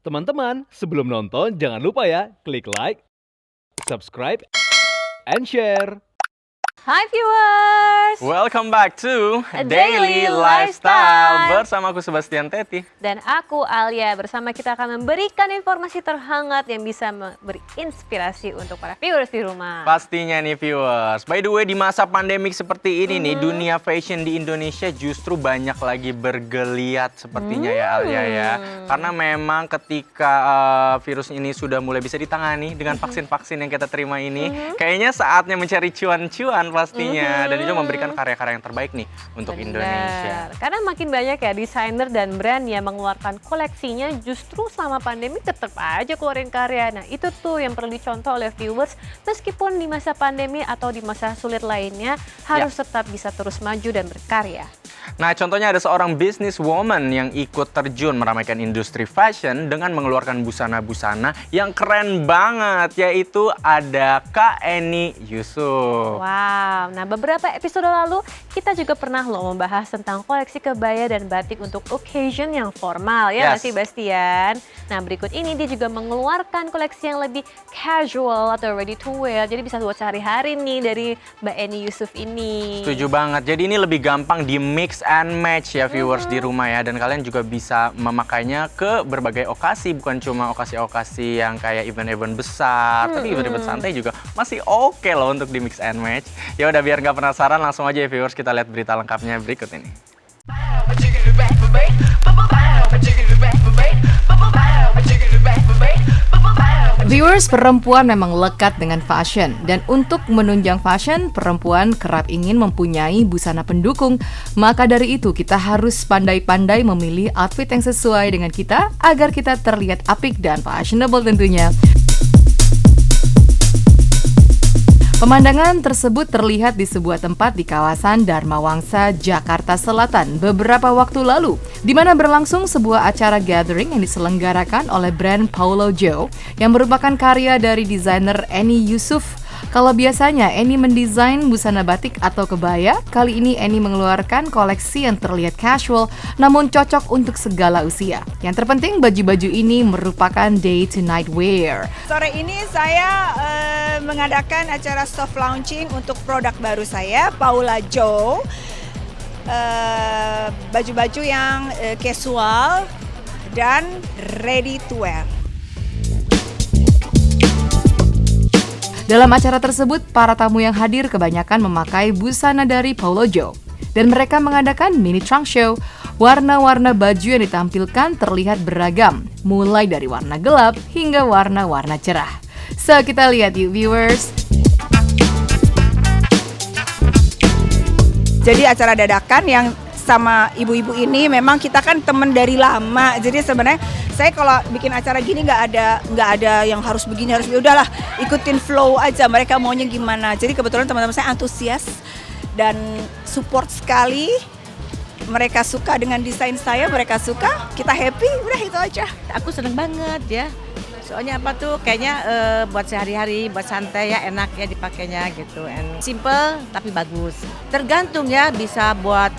Teman-teman, sebelum nonton jangan lupa ya, klik like, subscribe, and share. Hai viewers, Welcome back to A Daily Lifestyle. Bersama aku Sebastian Teti. dan aku Alia. Bersama kita akan memberikan informasi terhangat yang bisa berinspirasi untuk para viewers di rumah. Pastinya nih viewers. By the way, di masa pandemik seperti ini nih, dunia fashion di Indonesia justru banyak lagi bergeliat sepertinya ya Alia ya. Karena memang ketika virus ini sudah mulai bisa ditangani dengan vaksin-vaksin yang kita terima ini, kayaknya saatnya mencari cuan-cuan pastinya. Dan itu memberikan karya-karya yang terbaik nih untuk Indonesia. Karena makin banyak ya desainer dan brand yang mengeluarkan koleksinya justru selama pandemi tetap aja keluarin karya. Nah itu tuh yang perlu dicontoh oleh viewers meskipun di masa pandemi atau di masa sulit lainnya harus tetap bisa terus maju dan berkarya. Nah, contohnya ada seorang businesswoman yang ikut terjun meramaikan industri fashion dengan mengeluarkan busana-busana yang keren banget, yaitu ada Kak Eni Yusuf. Wow, nah beberapa episode lalu kita juga pernah loh membahas tentang koleksi kebaya dan batik untuk occasion yang formal ya nggak sih Bastian? Nah berikut ini dia juga mengeluarkan koleksi yang lebih casual atau ready to wear, jadi bisa buat sehari-hari nih dari Mbak Eni Yusuf ini. Setuju banget, jadi ini lebih gampang di mix and match ya viewers di rumah ya. Dan kalian juga bisa memakainya ke berbagai okasi, bukan cuma okasi-okasi yang kayak event-event besar, tapi event-event santai juga masih oke loh untuk di mix and match. Ya udah biar nggak penasaran, langsung aja ya viewers, kita lihat berita lengkapnya berikut ini. Viewers, perempuan memang lekat dengan fashion, dan untuk menunjang fashion, perempuan kerap ingin mempunyai busana pendukung. Maka dari itu kita harus pandai-pandai memilih outfit yang sesuai dengan kita agar kita terlihat apik dan fashionable tentunya. Pemandangan tersebut terlihat di sebuah tempat di kawasan Dharma Wangsa, Jakarta Selatan beberapa waktu lalu, di mana berlangsung sebuah acara gathering yang diselenggarakan oleh brand Paulo Joe yang merupakan karya dari desainer Eni Yusuf. Kalau biasanya Eni mendesain busana batik atau kebaya, kali ini Eni mengeluarkan koleksi yang terlihat casual namun cocok untuk segala usia. Yang terpenting, baju-baju ini merupakan day to night wear. Sore ini saya mengadakan acara soft launching untuk produk baru saya, Paula Joe. Baju-baju yang casual dan ready to wear. Dalam acara tersebut, para tamu yang hadir kebanyakan memakai busana dari Paulo Joe. Dan mereka mengadakan mini trunk show. Warna-warna baju yang ditampilkan terlihat beragam, mulai dari warna gelap hingga warna-warna cerah. So, kita lihat yuk viewers. Jadi acara dadakan yang sama ibu-ibu ini memang kita kan temen dari lama. Jadi sebenarnya saya kalau bikin acara gini nggak ada yang harus begini harus udahlah ikutin flow aja, mereka maunya gimana. Jadi kebetulan teman-teman saya antusias dan support sekali. Mereka suka dengan desain saya, mereka suka, kita happy, udah itu aja. Aku seneng banget ya. Soalnya apa tuh kayaknya buat sehari-hari, buat santai ya, enak ya dipakainya gitu. And simple tapi bagus. Tergantung ya, bisa buat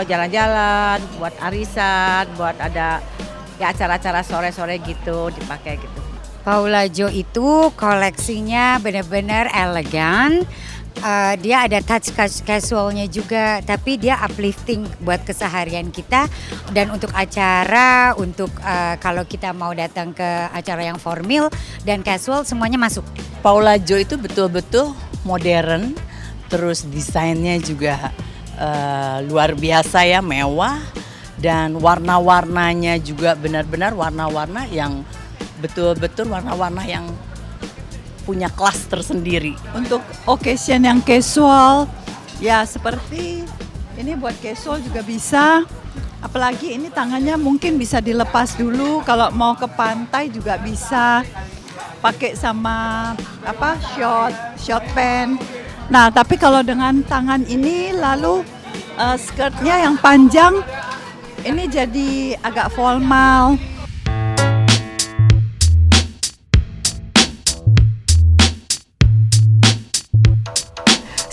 jalan-jalan, buat arisan, buat ada ya acara-acara sore-sore gitu dipakai gitu. Paula Joe itu koleksinya benar-benar elegan. Dia ada touch casualnya juga, tapi dia uplifting buat keseharian kita dan untuk acara, untuk kalau kita mau datang ke acara yang formal dan casual semuanya masuk. Paula Joe itu betul-betul modern, terus desainnya juga luar biasa ya, mewah, dan warna-warnanya juga benar-benar warna-warna yang betul-betul warna-warna yang punya kelas tersendiri. Untuk occasion yang casual, ya seperti ini buat casual juga bisa. Apalagi ini tangannya mungkin bisa dilepas dulu, kalau mau ke pantai juga bisa. Pakai sama short pant. Nah, tapi kalau dengan tangan ini lalu skirtnya yang panjang, ini jadi agak formal.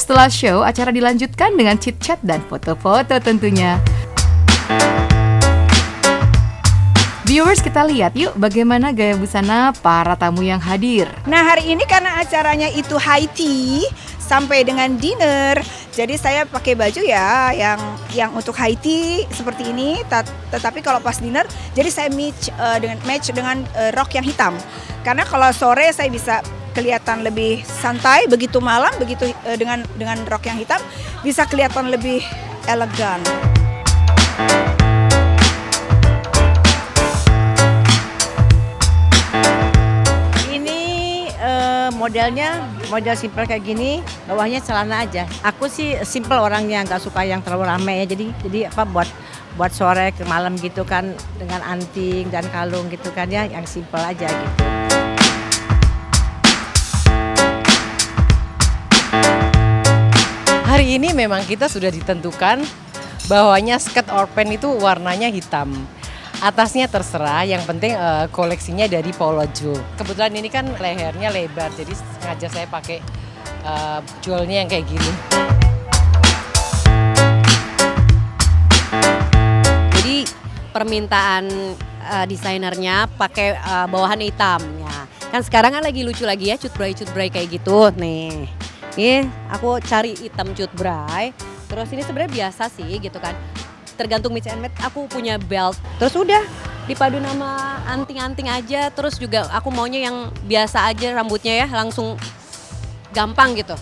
Setelah show, acara dilanjutkan dengan chit-chat dan foto-foto tentunya. Viewers, kita lihat yuk bagaimana gaya busana para tamu yang hadir. Nah, hari ini karena acaranya itu high tea sampai dengan dinner, jadi saya pakai baju ya yang untuk high tea seperti ini. Tetapi kalau pas dinner, jadi saya match dengan rok yang hitam. Karena kalau sore saya bisa kelihatan lebih santai, begitu malam begitu dengan rok yang hitam bisa kelihatan lebih elegan. Modelnya model simple kayak gini, bawahnya celana aja. Aku sih simple orangnya, nggak suka yang terlalu rame ya. Jadi apa buat sore ke malam gitu kan, dengan anting dan kalung gitu kan ya, yang simple aja gitu. Hari ini memang kita sudah ditentukan bahwanya skirt or pant itu warnanya hitam. Atasnya terserah, yang penting koleksinya dari Paula Jo. Kebetulan ini kan lehernya lebar, jadi sengaja saya pakai jewelnya yang kayak gini. Jadi permintaan desainernya pakai bawahan hitam ya. Kan sekarang kan lagi lucu lagi ya cutbray kayak gitu. Nih aku cari hitam cutbray. Terus ini sebenarnya biasa sih gitu kan. Tergantung mix and match, aku punya belt. Terus udah dipadu nama anting-anting aja. Terus juga aku maunya yang biasa aja rambutnya ya, langsung gampang gitu.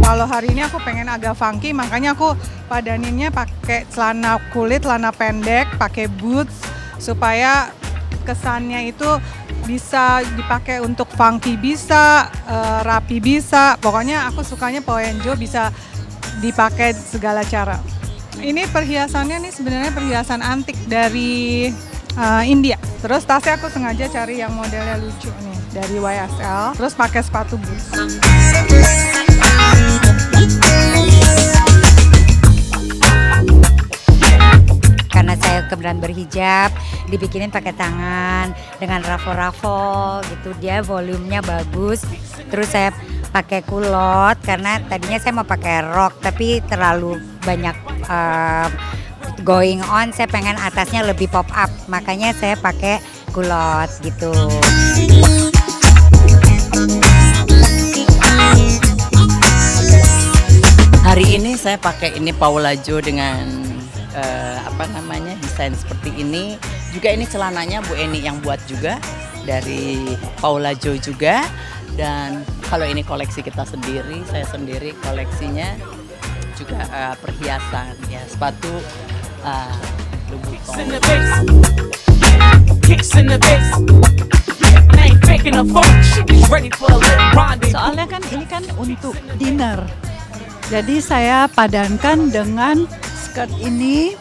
Kalau hari ini aku pengen agak funky, makanya aku padaninnya pakai celana kulit, celana pendek, pakai boots supaya kesannya itu bisa dipakai untuk funky bisa, rapi bisa. Pokoknya aku sukanya Paula Jo bisa dipakai segala cara. Ini perhiasannya nih sebenarnya perhiasan antik dari India. Terus tasnya aku sengaja cari yang modelnya lucu nih dari YSL. Terus pakai sepatu boots. Karena saya kebetulan berhijab, dibikinin pakai tangan dengan raffle-raffle gitu, dia volumenya bagus. Terus saya pakai kulot karena tadinya saya mau pakai rok tapi terlalu banyak going on, saya pengen atasnya lebih pop up, makanya saya pakai kulot gitu. Hari ini saya pakai ini Paula Jo dengan desain seperti ini. Juga ini celananya Bu Eni yang buat juga dari Paula Jo juga. Dan kalau ini koleksi kita sendiri, saya sendiri koleksinya juga perhiasan ya, sepatu Louboutin. Soalnya kan ini kan untuk dinner. Jadi saya padankan dengan skirt ini.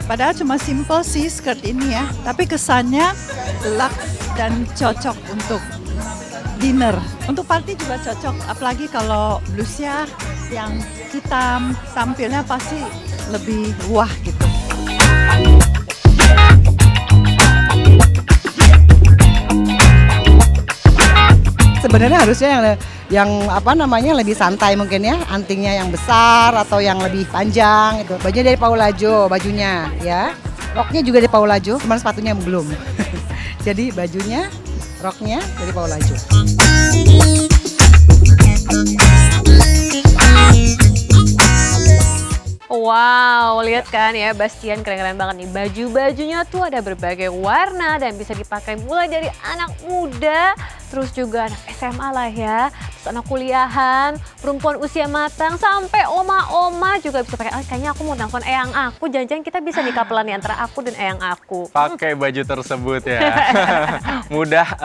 Padahal cuma simple sih skirt ini ya, tapi kesannya luxe dan cocok untuk dinner. Untuk party juga cocok, apalagi kalau blusnya yang hitam, tampilnya pasti lebih wah gitu. Sebenarnya harusnya yang lebih santai mungkin ya, antingnya yang besar atau yang lebih panjang itu. Bajunya dari Paula Jo, bajunya ya. Roknya juga dari Paula Jo, cuman sepatunya belum. Jadi bajunya, roknya dari Paula Jo. Wow, lihat kan ya Bastian, keren-keren banget nih. Baju-bajunya tuh ada berbagai warna dan bisa dipakai mulai dari anak muda, terus juga anak SMA lah ya, terus anak kuliahan, perempuan usia matang, sampai oma-oma juga bisa pakai. Kayaknya aku mau nelfon eyang aku, jangan-jangan kita bisa nikah pelan nih antara aku dan eyang aku. Pakai baju tersebut ya. Mudah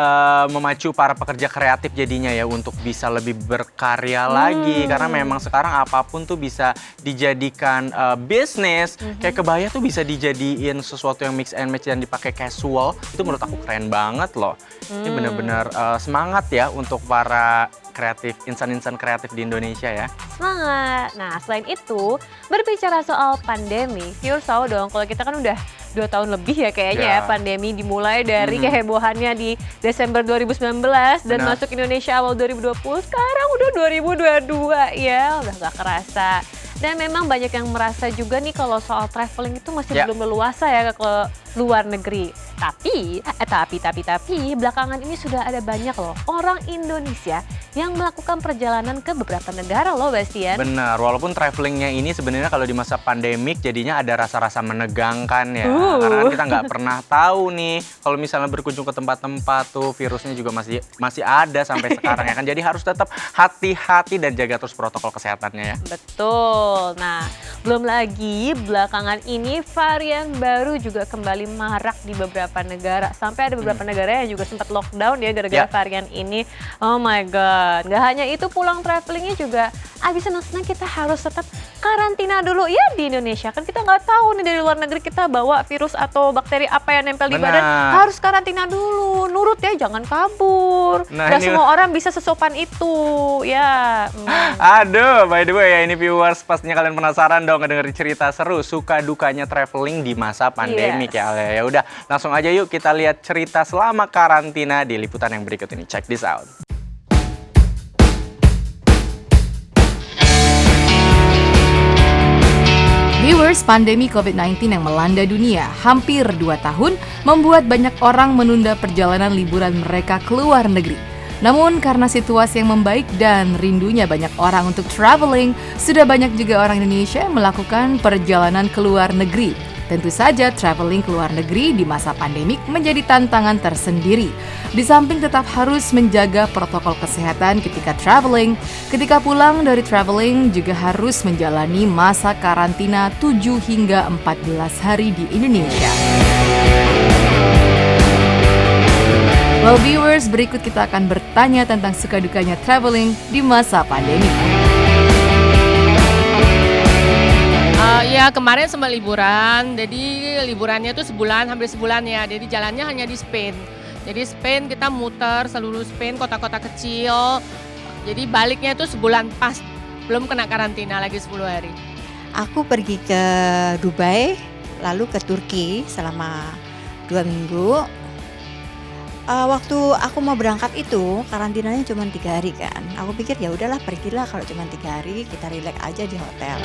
memacu para pekerja kreatif jadinya ya untuk bisa lebih berkarya lagi. Karena memang sekarang apapun tuh bisa dijadikan bisnis. Kayak kebaya tuh bisa dijadiin sesuatu yang mix and match dan dipakai casual. Itu menurut aku keren banget loh. Ini bener-bener semangat ya untuk para kreatif, insan-insan kreatif di Indonesia ya. Semangat. Nah, selain itu, berbicara soal pandemi, viewers tahu dong kalau kita kan udah 2 tahun lebih ya kayaknya ya pandemi dimulai dari kehebohannya di Desember 2019 dan masuk Indonesia awal 2020, sekarang udah 2022 ya, udah gak kerasa. Dan memang banyak yang merasa juga nih kalau soal traveling itu masih belum leluasa ya ke luar negeri. Tapi belakangan ini sudah ada banyak loh orang Indonesia yang melakukan perjalanan ke beberapa negara loh, Bastian. Benar, walaupun travelingnya ini sebenarnya kalau di masa pandemik jadinya ada rasa-rasa menegangkan ya. Karena kan kita nggak pernah tahu nih kalau misalnya berkunjung ke tempat-tempat tuh virusnya juga masih ada sampai sekarang ya kan. Jadi harus tetap hati-hati dan jaga terus protokol kesehatannya ya. Betul. Nah, belum lagi belakangan ini varian baru juga kembali marak di beberapa negara. Sampai ada beberapa negara yang juga sempat lockdown ya gara-gara varian ini. Oh my god. Nggak hanya itu, pulang travelingnya juga abis senang-senang kita harus tetap karantina dulu ya di Indonesia. Kan kita nggak tahu nih dari luar negeri kita bawa virus atau bakteri apa yang nempel di badan. Harus karantina dulu. Nurut ya, jangan kabur. Nggak semua orang bisa sesopan itu ya. Aduh, by the way ya, ini viewers pastinya kalian penasaran dong ngedengerin cerita seru suka dukanya traveling di masa pandemik ya. Ya udah, langsung aja yuk kita lihat cerita selama karantina di liputan yang berikut ini. Check this out. Viewers, pandemi COVID-19 yang melanda dunia hampir 2 tahun membuat banyak orang menunda perjalanan liburan mereka ke luar negeri. Namun karena situasi yang membaik dan rindunya banyak orang untuk traveling, sudah banyak juga orang Indonesia yang melakukan perjalanan ke luar negeri. Tentu saja traveling ke luar negeri di masa pandemik menjadi tantangan tersendiri. Di samping tetap harus menjaga protokol kesehatan ketika traveling, ketika pulang dari traveling juga harus menjalani masa karantina 7 hingga 14 hari di Indonesia. Well viewers, berikut kita akan bertanya tentang suka dukanya traveling di masa pandemi. Ya kemarin sempat liburan, jadi liburannya tuh hampir sebulan ya, jadi jalannya hanya di Spain. Jadi Spain kita muter seluruh Spain, kota-kota kecil, jadi baliknya itu sebulan pas, belum kena karantina lagi 10 hari. Aku pergi ke Dubai, lalu ke Turki selama 2 minggu. Waktu aku mau berangkat itu karantinanya cuma 3 hari kan. Aku pikir ya udahlah pergilah, kalau cuma 3 hari kita relax aja di hotel.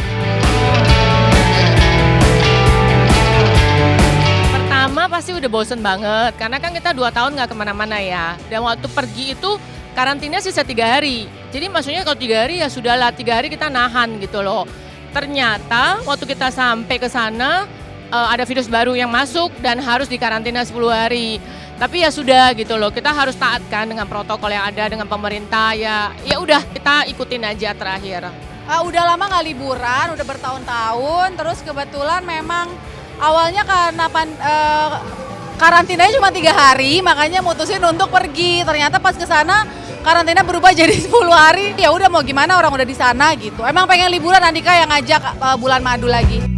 Pertama pasti udah bosen banget, karena kan kita 2 tahun nggak kemana-mana ya. Dan waktu pergi itu karantina sisa 3 hari. Jadi maksudnya kalau 3 hari ya sudahlah, 3 hari kita nahan gitu loh. Ternyata waktu kita sampai ke sana ada virus baru yang masuk dan harus dikarantina 10 hari. Tapi ya sudah gitu loh, kita harus taatkan dengan protokol yang ada dengan pemerintah ya. Ya udah kita ikutin aja terakhir. Udah lama nggak liburan, udah bertahun-tahun. Terus kebetulan memang awalnya karena karantinanya cuma 3 hari, makanya mutusin untuk pergi. Ternyata pas ke sana karantina berubah jadi 10 hari. Ya udah mau gimana, orang udah di sana gitu. Emang pengen liburan, Andika yang ngajak bulan madu lagi.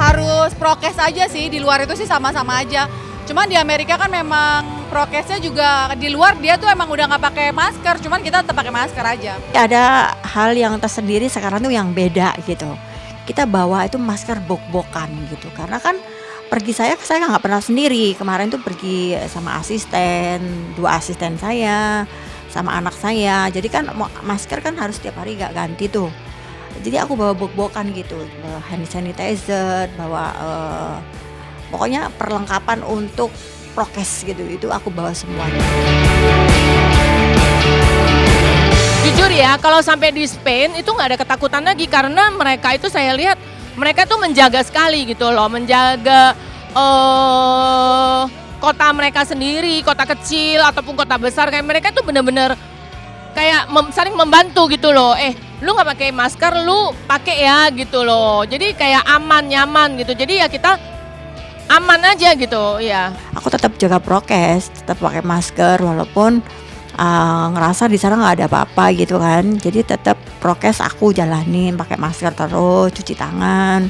Harus prokes aja sih, di luar itu sih sama-sama aja. Cuman di Amerika kan memang prokesnya juga di luar dia tuh emang udah nggak pakai masker, cuman kita tetap pakai masker aja. Ada hal yang tersendiri sekarang tuh yang beda gitu. Kita bawa itu masker bok-bokan gitu, karena kan pergi saya nggak pernah sendiri. Kemarin tuh pergi sama asisten, 2 asisten saya, sama anak saya. Jadi kan masker kan harus tiap hari nggak ganti tuh. Jadi aku bawa bok-bokan gitu, bawa hand sanitizer, bawa pokoknya perlengkapan untuk prokes gitu, itu aku bawa semuanya. Jujur ya, kalau sampai di Spain itu nggak ada ketakutan lagi, karena mereka itu saya lihat mereka tuh menjaga sekali gitu loh, menjaga kota mereka sendiri, kota kecil ataupun kota besar, kayak mereka tuh bener-bener kayak saling membantu gitu loh. Lu nggak pakai masker, lu pakai ya gitu loh. Jadi kayak aman, nyaman gitu. Jadi ya kita aman aja gitu ya. Aku tetap jaga prokes, tetap pakai masker walaupun ngerasa di sana nggak ada apa-apa gitu kan. Jadi tetap prokes aku jalanin, pakai masker terus, cuci tangan.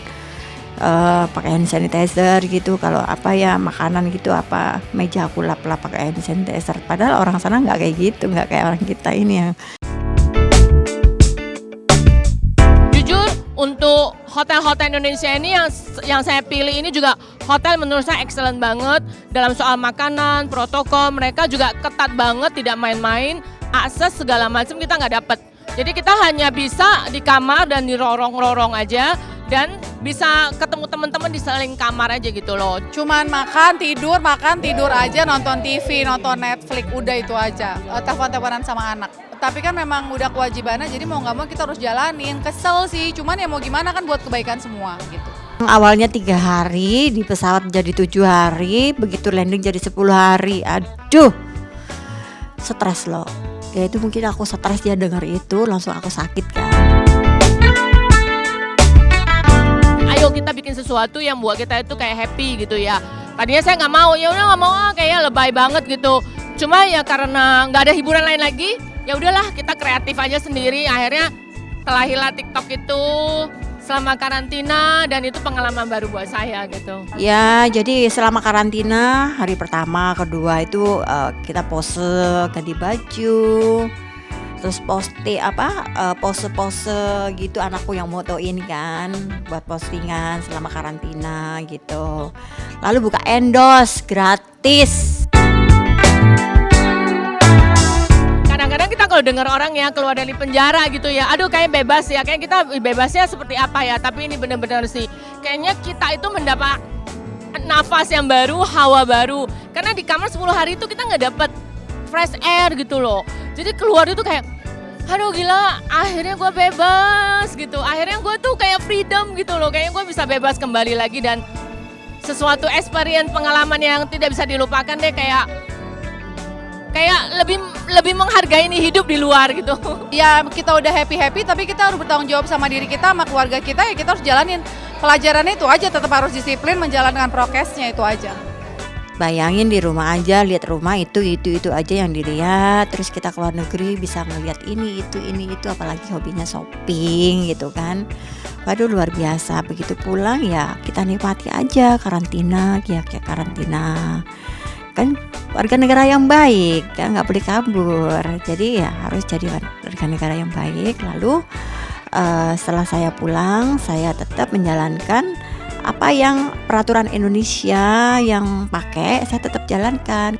pakai hand sanitizer gitu. Kalau apa ya makanan gitu, apa meja aku lap-lap pakai hand sanitizer. Padahal orang sana nggak kayak gitu, nggak kayak orang kita ini yang Jujur untuk hotel-hotel Indonesia ini yang saya pilih ini juga hotel menurut saya excellent banget dalam soal makanan, protokol, mereka juga ketat banget, tidak main-main, akses segala macam kita nggak dapet. Jadi kita hanya bisa di kamar dan di lorong-lorong aja dan bisa ketemu teman-teman di seling kamar aja gitu loh. Cuman makan, tidur aja, nonton TV, nonton Netflix, udah itu aja. Telepon-teleponan sama anak. Tapi kan memang udah kewajibannya, jadi mau nggak mau kita harus jalanin. Kesel sih, cuman ya mau gimana kan buat kebaikan semua gitu. awalnya 3 hari, di pesawat jadi 7 hari, begitu landing jadi 10 hari. Aduh, stres loh. Ya itu mungkin aku stres dia denger itu, langsung aku sakit kan. Ayo kita bikin sesuatu yang buat kita itu kayak happy gitu ya. Tadinya saya nggak mau, ya udah nggak mau, kayaknya lebay banget gitu. Cuma ya karena nggak ada hiburan lain lagi, ya udahlah kita kreatif aja sendiri. Akhirnya terlahirlah TikTok itu selama karantina dan itu pengalaman baru buat saya gitu. Ya, jadi selama karantina hari pertama, kedua itu kita pose ganti baju, terus pose-pose gitu, anakku yang motoin kan buat postingan selama karantina gitu. Lalu buka endorse gratis. Kadang-kadang kita kalau dengar orang ya keluar dari penjara gitu ya, aduh kayak bebas ya, kayak kita bebasnya seperti apa ya, tapi ini benar-benar sih kayaknya kita itu mendapat nafas yang baru, hawa baru, karena di kamar 10 hari itu kita nggak dapat fresh air gitu loh. Jadi keluar itu kayak aduh gila, akhirnya gue bebas gitu, akhirnya gue tuh kayak freedom gitu loh, kayaknya gue bisa bebas kembali lagi dan sesuatu experience, pengalaman yang tidak bisa dilupakan deh, kayak lebih menghargai nih hidup di luar gitu. Ya kita udah happy tapi kita harus bertanggung jawab sama diri kita, sama keluarga kita, ya kita harus jalanin pelajarannya itu aja, tetap harus disiplin menjalankan prokesnya itu aja. Bayangin di rumah aja, lihat rumah itu aja yang dilihat, terus kita keluar negeri bisa ngelihat ini itu, apalagi hobinya shopping gitu kan. Waduh luar biasa, begitu pulang ya kita nikmati aja karantina, ya kayak karantina. Kan warga negara yang baik, kan nggak boleh kabur, jadi ya harus jadi warga negara yang baik. Lalu setelah saya pulang, saya tetap menjalankan apa yang peraturan Indonesia yang pakai, saya tetap jalankan.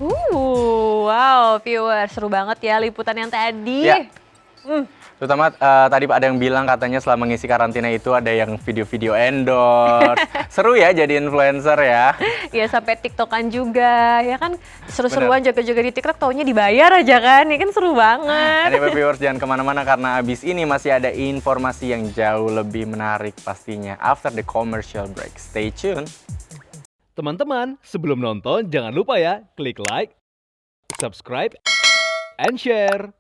Wow, viewers, seru banget ya liputan yang tadi. Ya. Terutama tadi ada yang bilang katanya selama ngisi karantina itu ada yang video-video endorse. Seru ya jadi influencer ya. Ya sampai TikTokan juga, ya kan seru-seruan jaga-jaga di TikTok, taunya dibayar aja kan, ya kan seru banget. Anyway viewers, jangan kemana-mana karena abis ini masih ada informasi yang jauh lebih menarik pastinya. After the commercial break, stay tune. Teman-teman, sebelum nonton jangan lupa ya klik like, subscribe, and share.